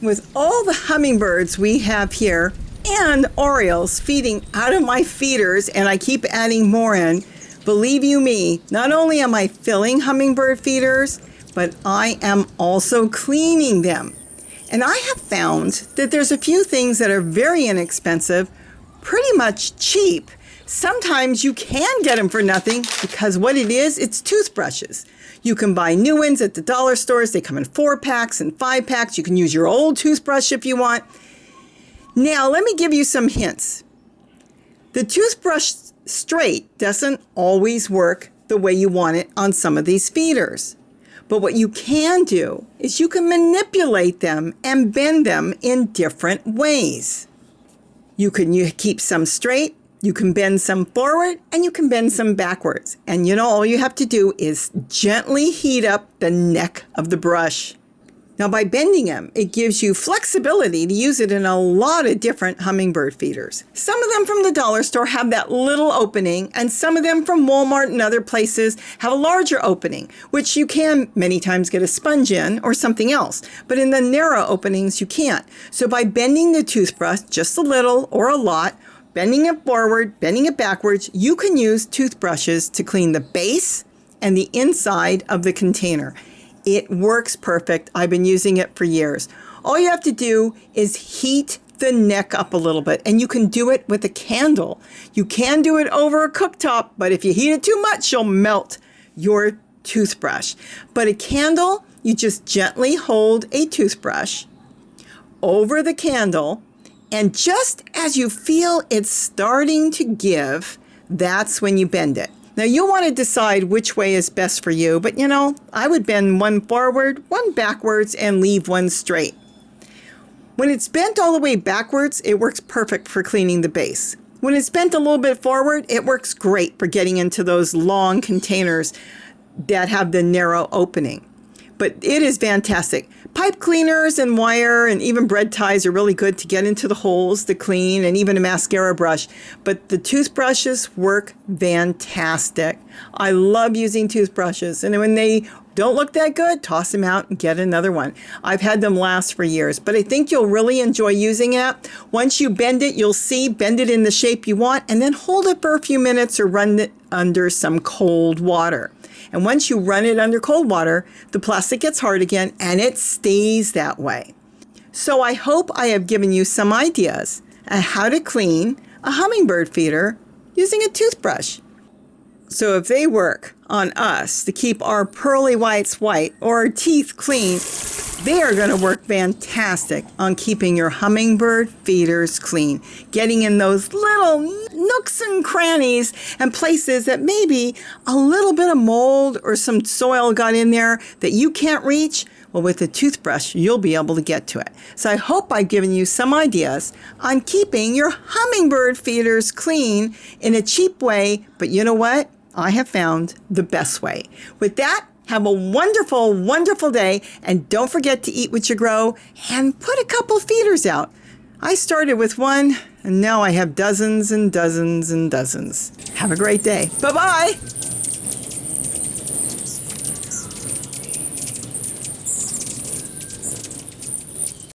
With all the hummingbirds we have here and orioles feeding out of my feeders, and I keep adding more in, believe you me, not only am I filling hummingbird feeders, but I am also cleaning them. And I have found that there's a few things that are very inexpensive, pretty much cheap. Sometimes you can get them for nothing because what it is, it's toothbrushes. You can buy new ones at the dollar stores. They come in 4-packs and 5-packs. You can use your old toothbrush if you want. Now, let me give you some hints. The toothbrush straight doesn't always work the way you want it on some of these feeders. But what you can do is you can manipulate them and bend them in different ways. You keep some straight. You can bend some forward and you can bend some backwards. And all you have to do is gently heat up the neck of the brush. Now by bending them, it gives you flexibility to use it in a lot of different hummingbird feeders. Some of them from the dollar store have that little opening, and some of them from Walmart and other places have a larger opening, which you can many times get a sponge in or something else. But in the narrow openings, you can't. So by bending the toothbrush just a little or a lot, bending it forward, bending it backwards, you can use toothbrushes to clean the base and the inside of the container. It works perfect. I've been using it for years. All you have to do is heat the neck up a little bit, and you can do it with a candle. You can do it over a cooktop, but if you heat it too much, you'll melt your toothbrush. But a candle, you just gently hold a toothbrush over the candle, and just as you feel it's starting to give, that's when you bend it. Now you'll want to decide which way is best for you, but I would bend one forward, one backwards, and leave one straight. When it's bent all the way backwards, it works perfect for cleaning the base. When it's bent a little bit forward, it works great for getting into those long containers that have the narrow opening. But it is fantastic. Pipe cleaners and wire and even bread ties are really good to get into the holes to clean, and even a mascara brush. But the toothbrushes work fantastic. I love using toothbrushes, and when they don't look that good, toss them out and get another one. I've had them last for years, but I think you'll really enjoy using it. Once you bend it, you'll see, bend it in the shape you want, and then hold it for a few minutes or run it under some cold water. And once you run it under cold water, the plastic gets hard again and it stays that way. So I hope I have given you some ideas on how to clean a hummingbird feeder using a toothbrush. So if they work on us to keep our pearly whites white or our teeth clean, they are going to work fantastic on keeping your hummingbird feeders clean, getting in those little nooks and crannies and places that maybe a little bit of mold or some soil got in there that you can't reach. Well, with a toothbrush, you'll be able to get to it. So I hope I've given you some ideas on keeping your hummingbird feeders clean in a cheap way, but you know what? I have found the best way. With that, have a wonderful, wonderful day, and don't forget to eat what you grow and put a couple feeders out. I started with one, and now I have dozens and dozens and dozens. Have a great day. Bye-bye.